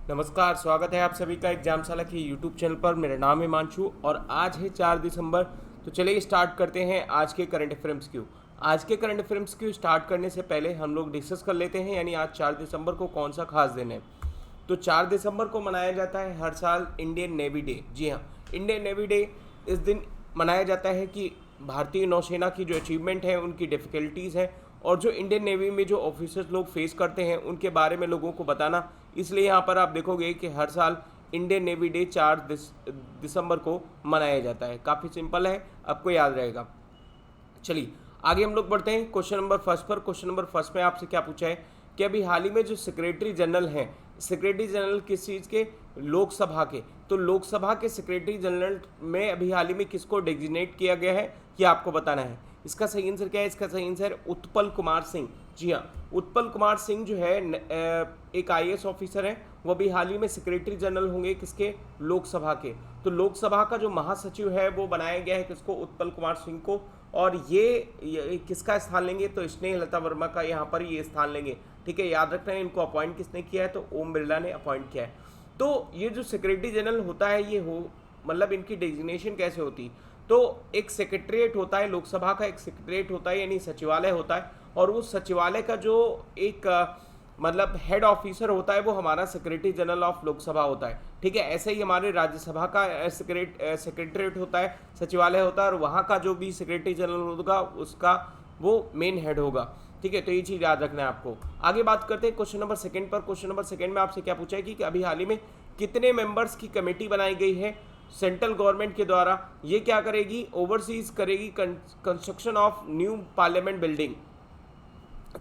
नमस्कार, स्वागत है आप सभी का एग्जामशाला की यूट्यूब चैनल पर। मेरा नाम है हिमांशु और आज है 4 दिसंबर। तो चलिए स्टार्ट करते हैं आज के करंट अफेयर्स क्यू। आज के करंट अफेयर्स क्यू स्टार्ट करने से पहले हम लोग डिस्कस कर लेते हैं यानी आज 4 दिसंबर को कौन सा खास दिन है। तो 4 दिसंबर को मनाया जाता है हर साल इंडियन नेवी डे। जी हाँ, इंडियन नेवी डे इस दिन मनाया जाता है कि भारतीय नौसेना की जो अचीवमेंट है, उनकी डिफ़िकल्टीज़ हैं और जो इंडियन नेवी में जो ऑफिसर्स लोग फेस करते हैं उनके बारे में लोगों को बताना। इसलिए यहाँ पर आप देखोगे कि हर साल इंडियन नेवी डे 4 दिसंबर को मनाया जाता है। काफ़ी सिंपल है, आपको याद रहेगा। चलिए आगे हम लोग बढ़ते हैं क्वेश्चन नंबर फर्स्ट पर। क्वेश्चन नंबर फर्स्ट में आपसे क्या पूछा है कि अभी हाल ही में जो सेक्रेटरी जनरल हैं, सेक्रेटरी जनरल किस चीज़ के? लोकसभा के। तो लोकसभा के सेक्रेटरी जनरल में अभी हाल ही में किसको डेजिग्नेट किया गया है, ये आपको बताना है। इसका सही आंसर क्या है? इसका सही आंसर है उत्पल कुमार सिंह। जी हाँ, उत्पल कुमार सिंह जो है एक आईएएस ऑफिसर है, वो भी हाल ही में सेक्रेटरी जनरल होंगे किसके? लोकसभा के। तो लोकसभा का जो महासचिव है वो बनाया गया है किसको? उत्पल कुमार सिंह को। और ये किसका स्थान लेंगे? तो स्नेहलता वर्मा का यहाँ पर ये स्थान लेंगे। ठीक है, याद रखना है इनको अपॉइंट किसने किया है? तो ओम बिरला ने अपॉइंट किया है। तो ये जो सेक्रेटरी जनरल होता है ये हो मतलब इनकी डेजिग्नेशन कैसे होती? तो एक सेक्रेटरीट होता है लोकसभा का, एक सेक्रेटरीट होता है यानी सचिवालय होता है, और उस सचिवालय का जो एक मतलब हेड ऑफिसर होता है वो हमारा सेक्रेटरी जनरल ऑफ लोकसभा होता है। ठीक है, ऐसे ही हमारे राज्यसभा का सेक्रेटरीट होता है, सचिवालय होता है, और वहाँ का जो भी सेक्रेटरी जनरल होगा उसका वो मेन हेड होगा। ठीक है, तो ये चीज़ याद रखना है आपको। आगे बात करते हैं क्वेश्चन नंबर सेकंड पर। क्वेश्चन नंबर सेकंड में आपसे क्या पूछा है कि अभी हाल ही में कितने मेंबर्स की कमेटी बनाई गई है सेंट्रल गवर्नमेंट के द्वारा? ये क्या करेगी? ओवरसीज करेगी construction of new parliament building.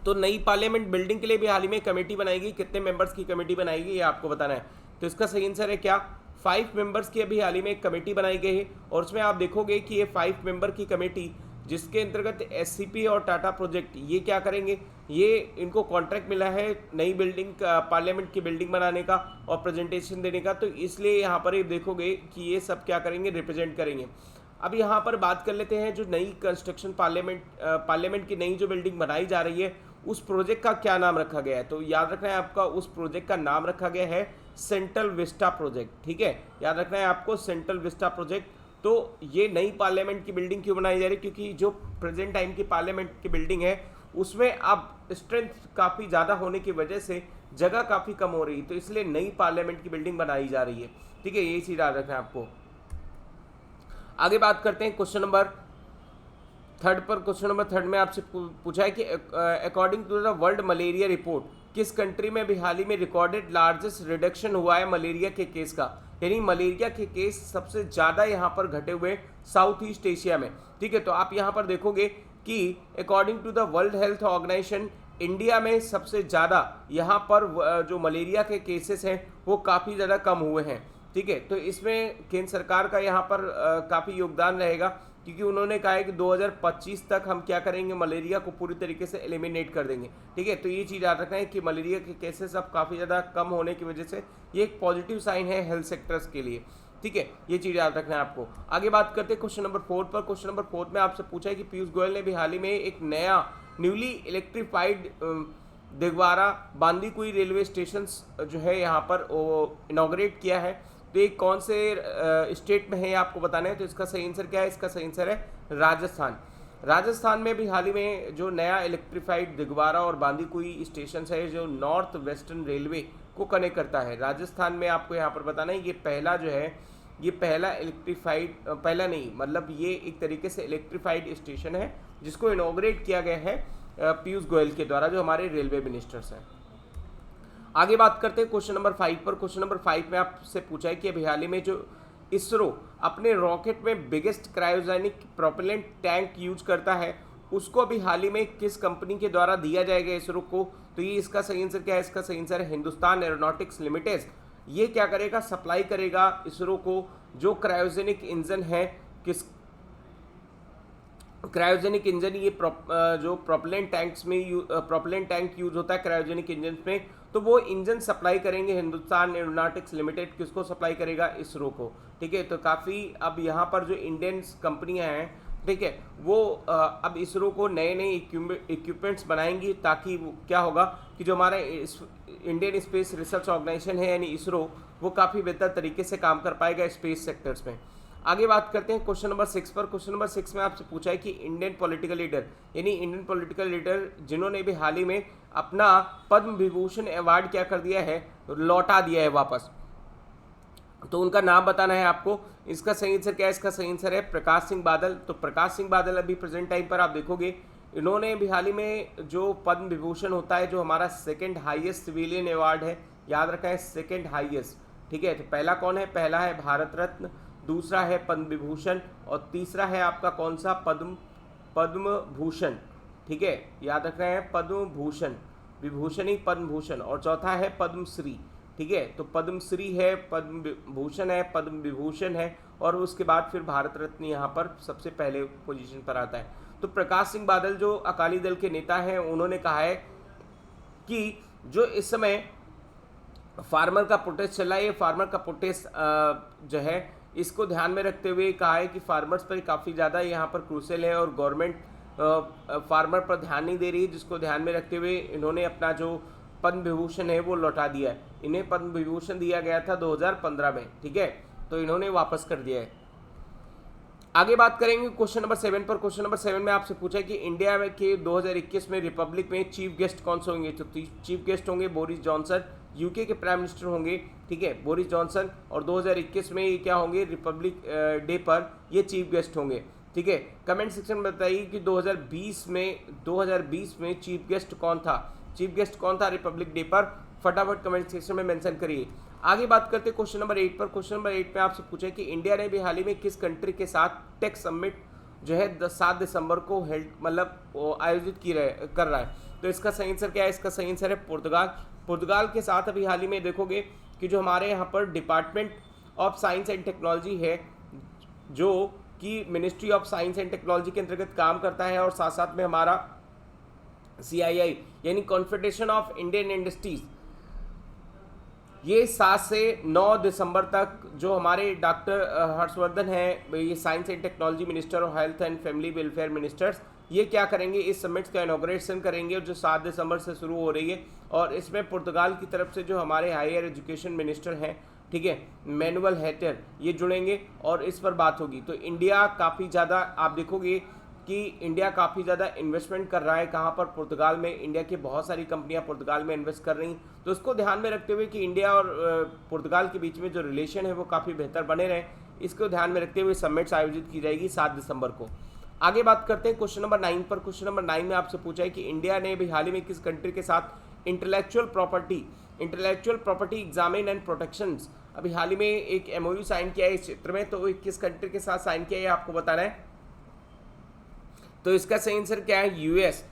तो नई पार्लियामेंट बिल्डिंग के लिए भी हाल ही में कमेटी बनाएगी। कितने मेंबर्स की कमेटी बनाएगी ये आपको बताना है। तो इसका सही आंसर है क्या? 5 मेंबर्स की अभी हाल ही में एक कमेटी बनाई गई है, और उसमें आप देखोगे कि ये 5 मेंबर की कमेटी जिसके अंतर्गत एससीपी और टाटा प्रोजेक्ट ये क्या करेंगे? ये इनको कॉन्ट्रैक्ट मिला है नई बिल्डिंग पार्लियामेंट की बिल्डिंग बनाने का और प्रेजेंटेशन देने का। तो इसलिए यहाँ पर ये देखोगे कि ये सब क्या करेंगे? रिप्रेजेंट करेंगे। अब यहाँ पर बात कर लेते हैं जो नई कंस्ट्रक्शन पार्लियामेंट की नई जो बिल्डिंग बनाई जा रही है उस प्रोजेक्ट का क्या नाम रखा गया है? तो याद रखना है आपका, उस प्रोजेक्ट का नाम रखा गया है सेंट्रल विस्टा प्रोजेक्ट। ठीक है, याद रखना है आपको सेंट्रल विस्टा प्रोजेक्ट। तो ये नई पार्लियामेंट की बिल्डिंग क्यों बनाई जा रही है? क्योंकि जो प्रेजेंट टाइम की पार्लियामेंट की बिल्डिंग है उसमें अब स्ट्रेंथ काफ़ी ज़्यादा होने की वजह से जगह काफ़ी कम हो रही है, तो इसलिए नई पार्लियामेंट की बिल्डिंग बनाई जा रही है। ठीक है, ये चीज़ याद रखना है आपको। आगे बात करते हैं क्वेश्चन नंबर थर्ड पर। क्वेश्चन नंबर थर्ड में आपसे पूछा है कि according to the world malaria report किस कंट्री में भी हाल ही में रिकॉर्डेड लार्जेस्ट रिडक्शन हुआ है मलेरिया के केस का? यानी मलेरिया के केस सबसे ज़्यादा यहाँ पर घटे हुए साउथ ईस्ट एशिया में। ठीक है, तो आप यहाँ पर देखोगे कि according to the World Health Organization India में सबसे ज़्यादा यहाँ पर जो मलेरिया के केसेस हैं वो काफ़ी ज़्यादा कम हुए हैं। ठीक है, तो इसमें केंद्र सरकार का यहाँ पर काफ़ी योगदान रहेगा, क्योंकि उन्होंने कहा है कि 2025 तक हम क्या करेंगे? मलेरिया को पूरी तरीके से एलिमिनेट कर देंगे। ठीक है, तो ये चीज़ याद रखना है कि मलेरिया के केसेस अब काफ़ी ज़्यादा कम होने की वजह से ये एक पॉजिटिव साइन है हेल्थ सेक्टर्स के लिए। ठीक है, ये चीज़ याद रखना है आपको। आगे बात करते हैं क्वेश्चन नंबर 4 पर। क्वेश्चन नंबर 4 में आपसे पूछा है कि पीयूष गोयल ने भी हाल ही में एक नया newly electrified Dighwara Bandikui railway station जो है यहाँ पर इनॉग्रेट किया है। तो ये कौन से स्टेट में है ये आपको बताना है। तो इसका सही आंसर क्या है? इसका सही आंसर है राजस्थान। राजस्थान में भी हाल ही में जो नया इलेक्ट्रीफाइड दिगवारा और बांदीकुई स्टेशन है जो नॉर्थ वेस्टर्न रेलवे को कनेक्ट करता है, राजस्थान में आपको यहाँ पर बताना है। ये पहला जो है ये पहला इलेक्ट्रीफाइड, पहला नहीं मतलब ये एक तरीके से इलेक्ट्रीफाइड स्टेशन है जिसको इनॉग्रेट किया गया है पीयूष गोयल के द्वारा, जो हमारे रेलवे मिनिस्टर्स हैं। आगे बात करते हैं क्वेश्चन नंबर 5 पर। क्वेश्चन नंबर 5 में आपसे पूछा है कि अभी हाल ही में जो इसरो अपने रॉकेट में biggest cryogenic propellant tank use करता है उसको अभी हाल ही में किस कंपनी के द्वारा दिया जाएगा इसरो को? तो ये इसका सही आंसर क्या है? इसका सही आंसर है हिंदुस्तान एरोनॉटिक्स लिमिटेड। ये क्या करेगा? सप्लाई करेगा इसरो को जो क्रायोजेनिक इंजन है। किस क्रायोजेनिक इंजन? ये जो प्रोपेलेंट टैंक्स में प्रोपेलेंट टैंक यूज होता है क्रायोजेनिक इंजन में, तो वो इंजन सप्लाई करेंगे हिंदुस्तान एरोनॉटिक्स लिमिटेड। किसको सप्लाई करेगा? इसरो को। ठीक है, तो काफ़ी अब यहाँ पर जो इंडियन कंपनियां हैं ठीक है, वो अब इसरो को नए नए इक्विपमेंट्स बनाएंगी, ताकि वो क्या होगा कि जो हमारा इंडियन स्पेस रिसर्च ऑर्गेनाइजेशन है यानी इसरो, वो काफ़ी बेहतर तरीके से काम कर पाएगा स्पेस सेक्टर्स में। आगे बात करते हैं क्वेश्चन नंबर 6 पर। क्वेश्चन नंबर 6 में आपसे पूछा है कि इंडियन पॉलिटिकल लीडर यानी इंडियन पॉलिटिकल लीडर जिन्होंने भी हाल ही में अपना पद्म विभूषण अवार्ड क्या कर दिया है, लौटा दिया है वापस, तो उनका नाम बताना है आपको। इसका सही आंसर क्या है? इसका सही आंसर है प्रकाश सिंह बादल। तो प्रकाश सिंह बादल अभी प्रेजेंट टाइम पर आप देखोगे, इन्होंने भी हाल ही में जो पद्म विभूषण होता है, जो हमारा सेकंड हाईएस्ट सिविलियन अवार्ड है, याद रखा है, सेकंड हाईएस्ट, ठीक है। तो पहला कौन है? पहला है भारत रत्न, दूसरा है पद्म विभूषण, और तीसरा है आपका कौन सा? पद्म भूषण, ठीक है, याद रखना है, पद्म भूषण, विभूषण ही पद्म भूषण, और चौथा है पद्मश्री, ठीक है। तो पद्मश्री है, पद्म भूषण है, पद्म विभूषण है, और उसके बाद फिर भारत रत्न यहाँ पर सबसे पहले पोजीशन पर आता है। तो प्रकाश सिंह बादल जो अकाली दल के नेता हैं, उन्होंने कहा है कि जो इस समय फार्मर का प्रोटेस्ट चला है, ये फार्मर का प्रोटेस्ट जो है, इसको ध्यान में रखते हुए कहा है कि फार्मर्स पर काफ़ी ज़्यादा यहाँ पर क्रूसियल है, और गवर्नमेंट फार्मर पर ध्यान नहीं दे रही है, जिसको ध्यान में रखते हुए इन्होंने अपना जो पद्म विभूषण है वो लौटा दिया है। इन्हें पद्म विभूषण दिया गया था 2015 में, ठीक है, तो इन्होंने वापस कर दिया है। आगे बात करेंगे क्वेश्चन नंबर 7 पर। क्वेश्चन नंबर 7 में आपसे पूछा है कि इंडिया में के 2021 में रिपब्लिक में चीफ गेस्ट कौन से होंगे? तो चीफ गेस्ट होंगे बोरिस जॉनसन, यूके के प्राइम मिनिस्टर होंगे, ठीक है, बोरिस जॉनसन, और 2021 में ये क्या होंगे? रिपब्लिक डे पर ये चीफ गेस्ट होंगे, ठीक है। कमेंट सेक्शन में बताइए कि 2020 में चीफ गेस्ट कौन था? चीफ गेस्ट कौन था रिपब्लिक डे पर? फटाफट कमेंट सेक्शन में मेंशन करिए। आगे बात करते हैं क्वेश्चन नंबर 8 पर। क्वेश्चन नंबर 8 में आपसे पूछा है कि इंडिया ने भी हाल ही में किस कंट्री के साथ टेक समिट जो है 7 दिसंबर को आयोजित कर रहा है? तो इसका सही आंसर क्या है? इसका सही आंसर है पुर्तगाल। पुर्तगाल के साथ अभी हाल ही में देखोगे कि जो हमारे यहाँ पर department of science and technology है, जो कि ministry of science and technology के अंतर्गत काम करता है, और साथ साथ में हमारा CII यानी कॉन्फेडरेशन ऑफ इंडियन इंडस्ट्रीज, ये 7 से 9 दिसंबर तक जो हमारे डॉक्टर हर्षवर्धन हैं, ये साइंस एंड टेक्नोलॉजी मिनिस्टर और health and family welfare ministers, ये क्या करेंगे? इस समिट का इनॉग्रेशन करेंगे, जो 7 दिसंबर से शुरू हो रही है, और इसमें पुर्तगाल की तरफ से जो हमारे हायर एजुकेशन मिनिस्टर हैं, ठीक है, मैनुअल हैटर, ये जुड़ेंगे और इस पर बात होगी। तो इंडिया काफ़ी ज़्यादा, आप देखोगे कि इंडिया काफ़ी ज़्यादा इन्वेस्टमेंट कर रहा है, कहाँ पर? पुर्तगाल में। इंडिया की बहुत सारी कंपनियां पुर्तगाल में इन्वेस्ट कर रही, तो उसको ध्यान में रखते हुए कि इंडिया और पुर्तगाल के बीच में जो रिलेशन है वो काफ़ी बेहतर बने रहे, इसको ध्यान में रखते हुए समिट्स आयोजित की जाएगी 7 दिसंबर को। आगे बात करते हैं क्वेश्चन नंबर 9 पर। क्वेश्चन नंबर 9 में आपसे पूछा है कि इंडिया ने भी हाल ही में किस कंट्री के साथ intellectual property examine and protection, अभी हाल ही में एक MOU साइन किया है इस क्षेत्र में, तो किस कंट्री के साथ साइन किया है आपको बताना है। तो इसका सही आंसर क्या है? US,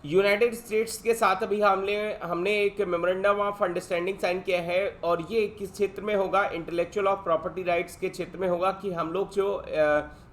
यूनाइटेड स्टेट्स के साथ अभी हमने एक मेमोरेंडम ऑफ अंडरस्टैंडिंग साइन किया है, और ये किस क्षेत्र में होगा? इंटेलेक्चुअल ऑफ प्रॉपर्टी राइट्स के क्षेत्र में होगा, कि हम लोग जो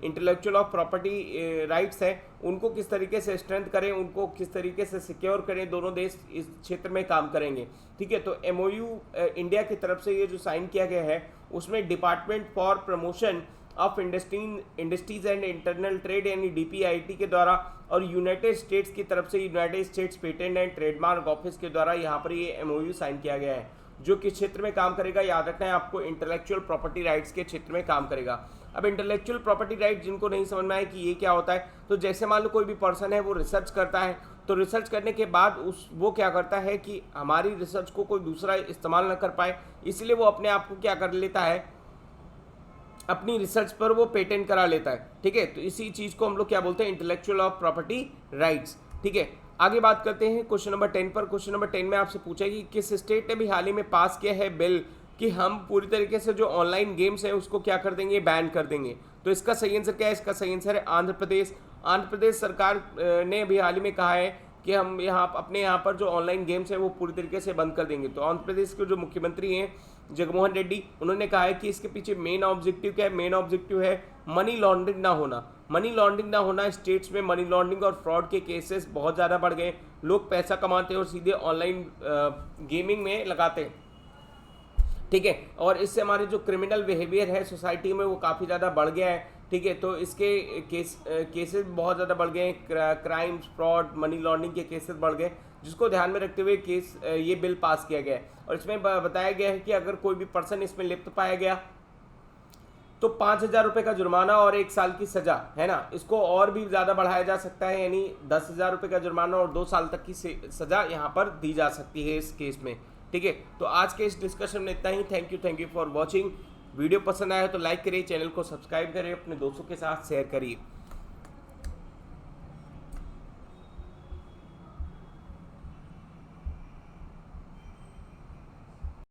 इंटेलेक्चुअल ऑफ प्रॉपर्टी राइट्स हैं उनको किस तरीके से स्ट्रेंथ करें, उनको किस तरीके से सिक्योर करें, दोनों देश इस क्षेत्र में काम करेंगे, ठीक है। तो MOU इंडिया की तरफ से ये जो साइन किया गया है, उसमें department for promotion of industries and internal trade यानी DPIT के द्वारा, और यूनाइटेड स्टेट्स की तरफ से United states patent and trademark office के द्वारा यहाँ पर ये MOU साइन किया गया है, जो किस क्षेत्र में काम करेगा? याद रखना है आपको, इंटेलेक्चुअल प्रॉपर्टी राइट्स के क्षेत्र में काम करेगा। अब इंटेलेक्चुअल प्रॉपर्टी राइट जिनको नहीं समझ में आए कि ये क्या होता है, तो जैसे मान लो कोई भी पर्सन है वो रिसर्च करता है, तो रिसर्च करने के बाद वो क्या करता है कि हमारी रिसर्च को कोई दूसरा इस्तेमाल न कर पाए, इसलिए वो अपने आप को क्या कर लेता है, अपनी रिसर्च पर वो पेटेंट करा लेता है, ठीक है। तो इसी चीज को हम लोग क्या बोलते हैं? इंटेलेक्चुअल ऑफ प्रॉपर्टी राइट्स, ठीक है। आगे बात करते हैं क्वेश्चन नंबर 10 पर। क्वेश्चन नंबर 10 में आपसे पूछा कि किस स्टेट ने भी हाल ही में पास किया है बिल कि हम पूरी तरीके से जो ऑनलाइन गेम्स हैं उसको क्या कर देंगे? बैन कर देंगे। तो इसका सही आंसर क्या है? इसका सही आंसर है आंध्र प्रदेश। आंध्र प्रदेश सरकार ने अभी हाल ही में कहा है कि हम अपने यहाँ पर जो ऑनलाइन गेम्स हैं वो पूरी तरीके से बंद कर देंगे। तो आंध्र प्रदेश के जो मुख्यमंत्री हैं जगनमोहन रेड्डी, उन्होंने कहा है कि इसके पीछे मेन ऑब्जेक्टिव क्या है? मेन ऑब्जेक्टिव है मनी लॉन्ड्रिंग ना होना। मनी लॉन्ड्रिंग ना होना, स्टेट्स में मनी लॉन्ड्रिंग और फ्रॉड के केसेस बहुत ज़्यादा बढ़ गए, लोग पैसा कमाते हैं और सीधे ऑनलाइन गेमिंग में लगाते हैं, ठीक है। और इससे हमारे जो क्रिमिनल बिहेवियर है सोसाइटी में वो काफ़ी ज़्यादा बढ़ गया है, ठीक है। तो इसके केसेस बहुत ज़्यादा बढ़ गए, क्राइम्स, फ्रॉड, मनी लॉन्ड्रिंग के केसेस बढ़ गए, जिसको ध्यान में रखते हुए ये बिल पास किया गया है। और इसमें बताया गया है कि अगर कोई भी पर्सन इसमें लिप्त पाया गया तो 5,000 रुपये का जुर्माना और 1 साल की सजा, है ना। इसको और भी ज़्यादा बढ़ाया जा सकता है, यानी 10,000 रुपये का जुर्माना और 2 साल तक की सजा यहाँ पर दी जा सकती है इस केस में, ठीक है। तो आज के इस डिस्कशन में इतना ही। Thank you for watching. Video पसंद आया तो लाइक करिए, चैनल को सब्सक्राइब करिए, अपने दोस्तों के साथ शेयर करिए।